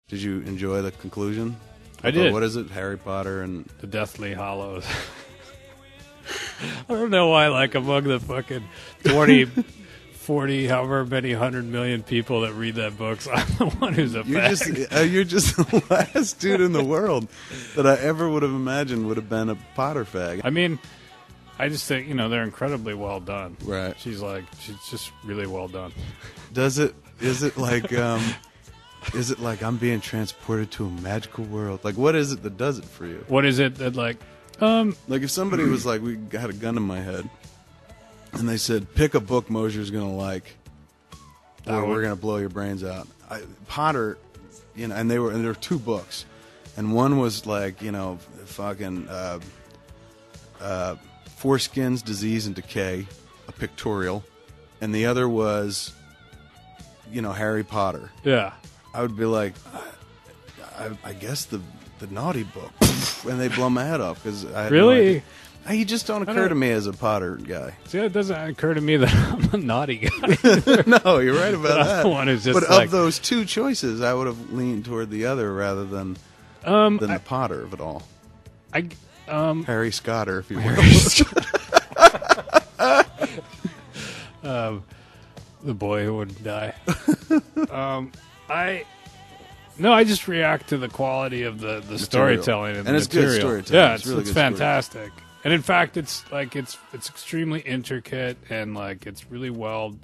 Did you enjoy the conclusion? I did. What is it? Harry Potter and the Deathly Hallows. I don't know why, like, among the fucking 20, 40, however many 100 million people that read that book, so I'm the one who's a fag. You're just the last dude in the world that I ever would have imagined would have been a Potter fag. I mean, I just think, they're incredibly well done. Right. She's just really well done. Is it like I'm being transported to a magical world? Like, what is it that does it for you? What is it that, like if somebody was like, we had a gun in my head, and they said, pick a book Mosier's going to like, or we're going to blow your brains out. Potter, and there were 2 books, and one was like, fucking Foreskins, Disease and Decay, a pictorial, and the other was, Harry Potter. Yeah. I would be like, I guess the naughty book, and they blow my head off because really. You just don't occur to me as a Potter guy. See, it doesn't occur to me that I'm a naughty guy. No, you're right about that. I'm the one who's just but of those 2 choices, I would have leaned toward the other rather than the Potter of it all. Harry Scotter, if you will. The boy who wouldn't die. I just react to the quality of the storytelling and the it's material. Good storytelling. Yeah, it's really it's good fantastic. And in fact, it's extremely intricate and like it's really well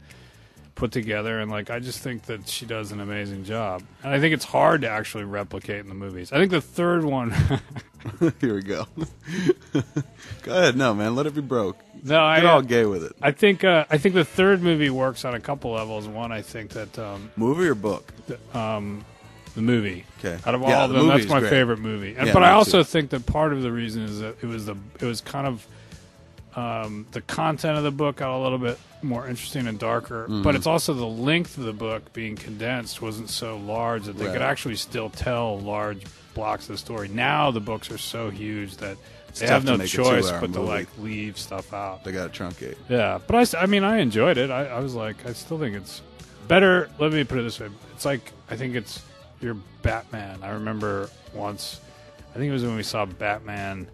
put together. And like I just think that she does an amazing job. And I think it's hard to actually replicate in the movies. I think the third one. Here we go. Go ahead, no man, let it be broke. No, Get all gay with it. I think the third movie works on a couple levels. One, I think that movie or book. The movie. Okay. Out of all of them, that's my favorite movie. But I also think that part of the reason is that it was kind of the content of the book got a little bit more interesting and darker. Mm-hmm. But it's also the length of the book being condensed wasn't so large that they could actually still tell large blocks of the story. Now the books are so huge that they have no choice but to like leave stuff out. They got to truncate. Yeah, but I mean, I enjoyed it. I was like, I still think it's better. Let me put it this way: it's like I think it's your Batman. I remember once, I think it was when we saw Batman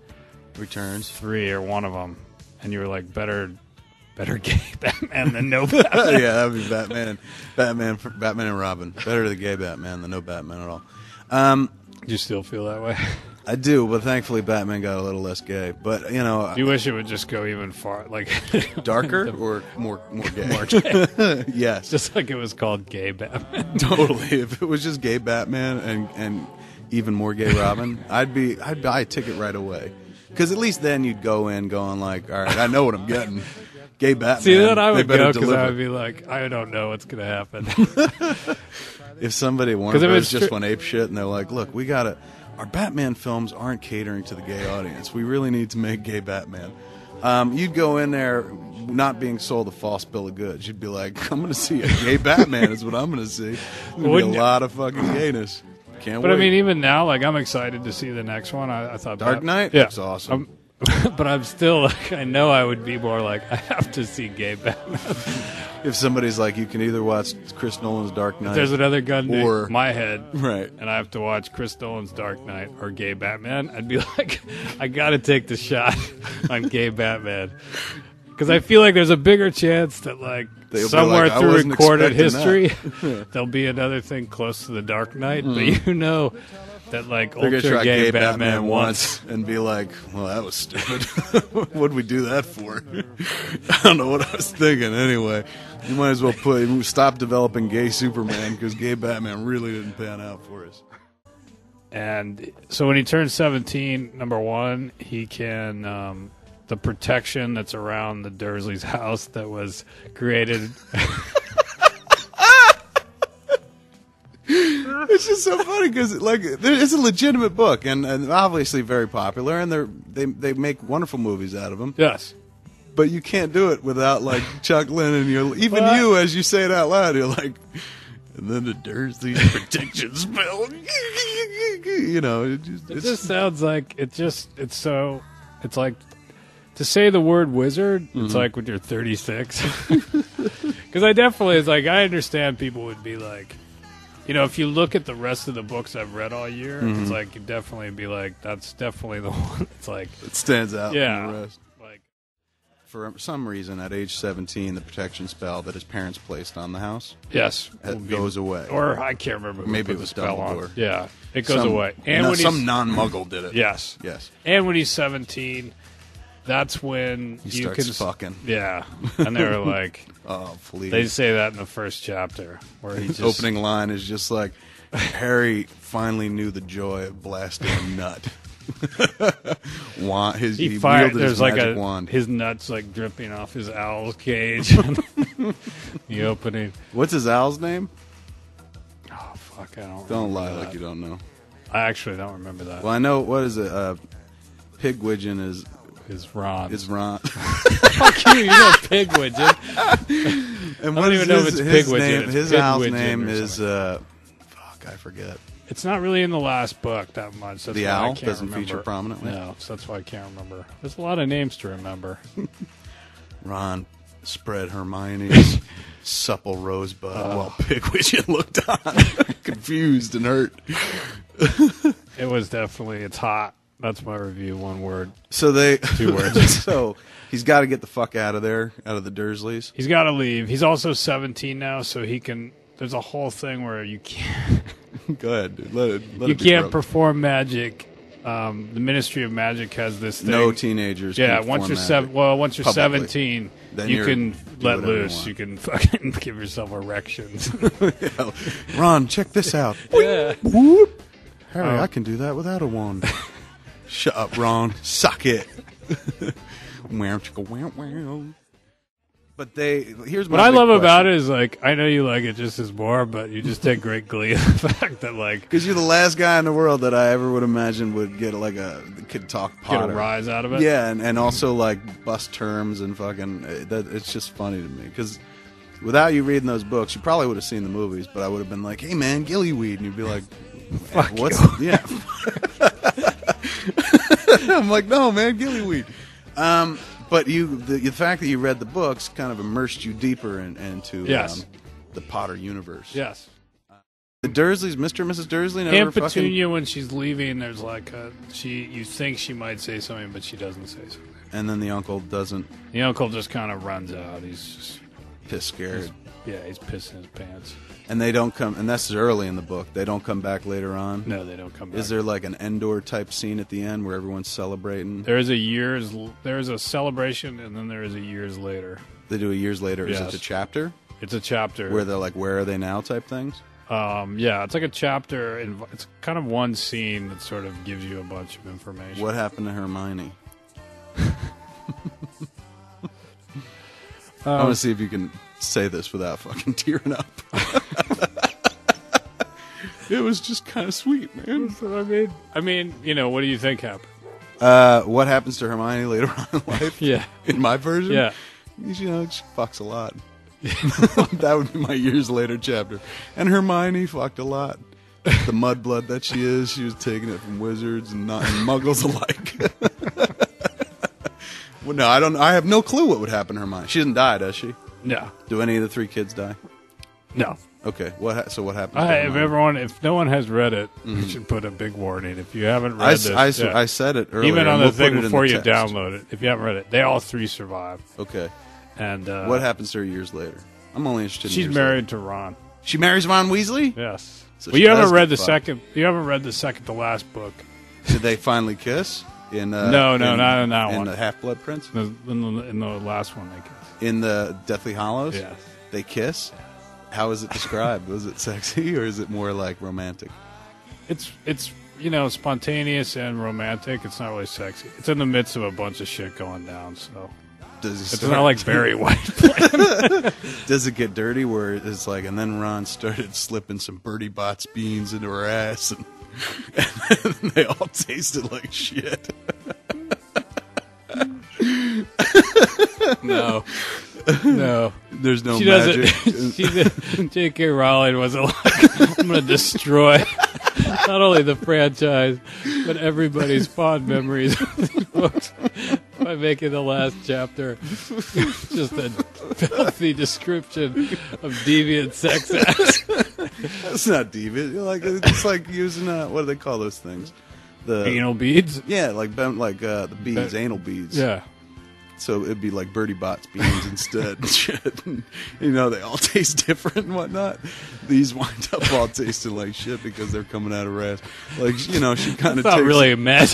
Returns 3 or one of them, and you were like, better gay Batman than no Batman. Yeah, that would be Batman and Robin. Better the gay Batman than no Batman at all. Do you still feel that way? I do, but thankfully Batman got a little less gay. But you wish it would just go even far, like darker or more gay. More gay. Yes, just like it was called Gay Batman. Totally. If it was just Gay Batman and even more Gay Robin, I'd buy a ticket right away. Because at least then you'd go in going like, all right, I know what I'm getting. Gay Batman. See, then I would go because I would be like, I don't know what's going to happen. If somebody Warner Bros. Just went ape shit and they're like, look, our Batman films aren't catering to the gay audience. We really need to make Gay Batman. You'd go in there not being sold a false bill of goods. You'd be like, I'm going to see a gay Batman is what I'm going to see. There's going to be a lot of fucking gayness. Can't wait. But I mean, even now, like, I'm excited to see the next one. I thought Dark Knight? Yeah. It's awesome. But I'm still, like, I know I would be more like, I have to see Gay Batman. If somebody's like, you can either watch Chris Nolan's Dark Knight. If there's another gun or to my head, right, and I have to watch Chris Nolan's Dark Knight or Gay Batman, I'd be like, I got to take the shot on Gay Batman. Because I feel like there's a bigger chance that, like, somewhere through recorded history, there'll be another thing close to the Dark Knight. But you know that, like, ultra gay Batman once and be like, well, that was stupid. What'd we do that for? I don't know what I was thinking. Anyway, you might as well stop developing gay Superman because Gay Batman really didn't pan out for us. And so when he turns 17, number one, he can the protection that's around the Dursleys' house that was created. It's just so funny because like it's a legitimate book and obviously very popular, and they make wonderful movies out of them. Yes, but you can't do it without like chuckling, and you as you say it out loud, you're like, and then the Dursleys protection spell. You know, it just sounds like it's like. To say the word wizard, it's like when you're 36. Because I definitely, it's like, I understand people would be like, if you look at the rest of the books I've read all year, it's like you definitely be like, that's definitely the one. It's like it stands out from yeah, the rest. like For some reason, at age 17, the protection spell that his parents placed on the house yes goes away. Or I can't remember. Who Maybe put it was the spell Dumbledore. on. Yeah, it goes away. And when some non-Muggle did it. Yes. And when he's 17, that's when he starts fucking. Yeah, and they were like, oh, please. They say that in the first chapter where his opening line is just like, Harry finally knew the joy of blasting a nut. He wielded his magic wand. His nuts like dripping off his owl's cage. The opening. What's his owl's name? Oh fuck! I don't. Don't lie that. like you don't know. I actually don't remember that. Well, I know. What is it? Pigwidgeon is Ron. Is Ron. Fuck you! You know Pigwidgeon. And I don't even know if it's Pigwidgeon. His owl's name is. Fuck, I forget. It's not really in the last book that much. That's the why owl I can't doesn't remember. feature prominently. No, so that's why I can't remember. There's a lot of names to remember. Ron spread Hermione's supple rosebud while Pigwidgeon looked on, confused and hurt. It was definitely, it's hot. That's my review, one word. So 2 words. So he's got to get the fuck out of there, out of the Dursleys. He's got to leave. He's also 17 now, so he can, there's a whole thing where you can't. Go ahead, dude. Let you it can't perform magic. The Ministry of Magic has this thing. No teenagers. Yeah, can once you're publicly. 17, then you can let loose. You can fucking give yourself erections. Yeah. Ron, check this out. Yeah. Whoop. Harry, I can do that without a wand. Shut up, Ron. Suck it. But here's what I love about it is, like, I know you like it just as more, but you just take great glee in the fact that, like, because you're the last guy in the world that I ever would imagine would get could talk Potter. Get a rise out of it. Yeah, and also like bust terms and fucking. It's just funny to me because without you reading those books, you probably would have seen the movies, but I would have been like, "Hey man, gillyweed," and you'd be like, "Fuck what's you." Yeah. I'm like, "No man, gillyweed." But the fact that you read the books kind of immersed you deeper into the Potter universe. Yes. The Dursleys, Mr. and Mrs. Dursley, never Aunt Petunia, when she's leaving, there's like you think she might say something, but she doesn't say something. And then the uncle doesn't. The uncle just kind of runs out. He's just piss scared. He's pissing his pants. And they don't come, and that's early in the book. They don't come back later on. No, they don't come back. Is there like an Endor type scene at the end where everyone's celebrating? There's a celebration, and then there is a years later. They do a years later. Yes. Is it a chapter? It's a chapter where they're like, "Where are they now?" type things. Yeah, it's like a chapter. It's kind of one scene that sort of gives you a bunch of information. What happened to Hermione? I want to see if you can say this without fucking tearing up. It was just kind of sweet, man. I mean, what do you think happened? What happens to Hermione later on in life? Yeah. In my version? Yeah. She fucks a lot. That would be my years later chapter. And Hermione fucked a lot. The mudblood that she is, she was taking it from wizards and muggles alike. Well, no, I don't. I have no clue what would happen to Hermione. She doesn't die, does she? No. Do any of the 3 kids die? No. Okay. So what happens? If no one has read it, you should put a big warning. If you haven't read this, I said it earlier. Even on the thing before you download it. If you haven't read it, they all 3 survive. Okay. And what happens to her years later? I'm only interested. She's married to Ron. She marries Ron Weasley? Yes. So you haven't read the second. You haven't read the second to last book. Did they finally kiss? No, not in that one. In the Half-Blood Prince? In the last one, they kiss. In the Deathly Hallows? Yes. They kiss? How is it described? Was it sexy or is it more like romantic? It's spontaneous and romantic. It's not really sexy. It's in the midst of a bunch of shit going down, so it's not like Barry White. Does it get dirty where it's like, and then Ron started slipping some Bertie Bott's beans into her ass and they all tasted like shit? No. There's no magic. J.K. Rowling wasn't like, I'm going to destroy not only the franchise, but everybody's fond memories of these books by making the last chapter just a filthy description of deviant sex acts. It's not deviant. Like it's like using what do they call those things? The anal beads. Yeah, like the beads, anal beads. Yeah. So it'd be like Bertie Bott's beans instead. Shit. You know, they all taste different and whatnot. These wind up all tasting like shit because they're coming out of her ass. Like, you know, she kind of takes... not really a mess.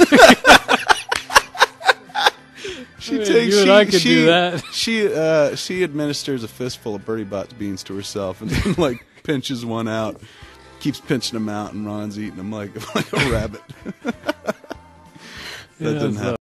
She takes... I could do that. She administers a fistful of Bertie Bott's beans to herself and then, like, pinches one out, keeps pinching them out, and Ron's eating them like a rabbit. That doesn't happen.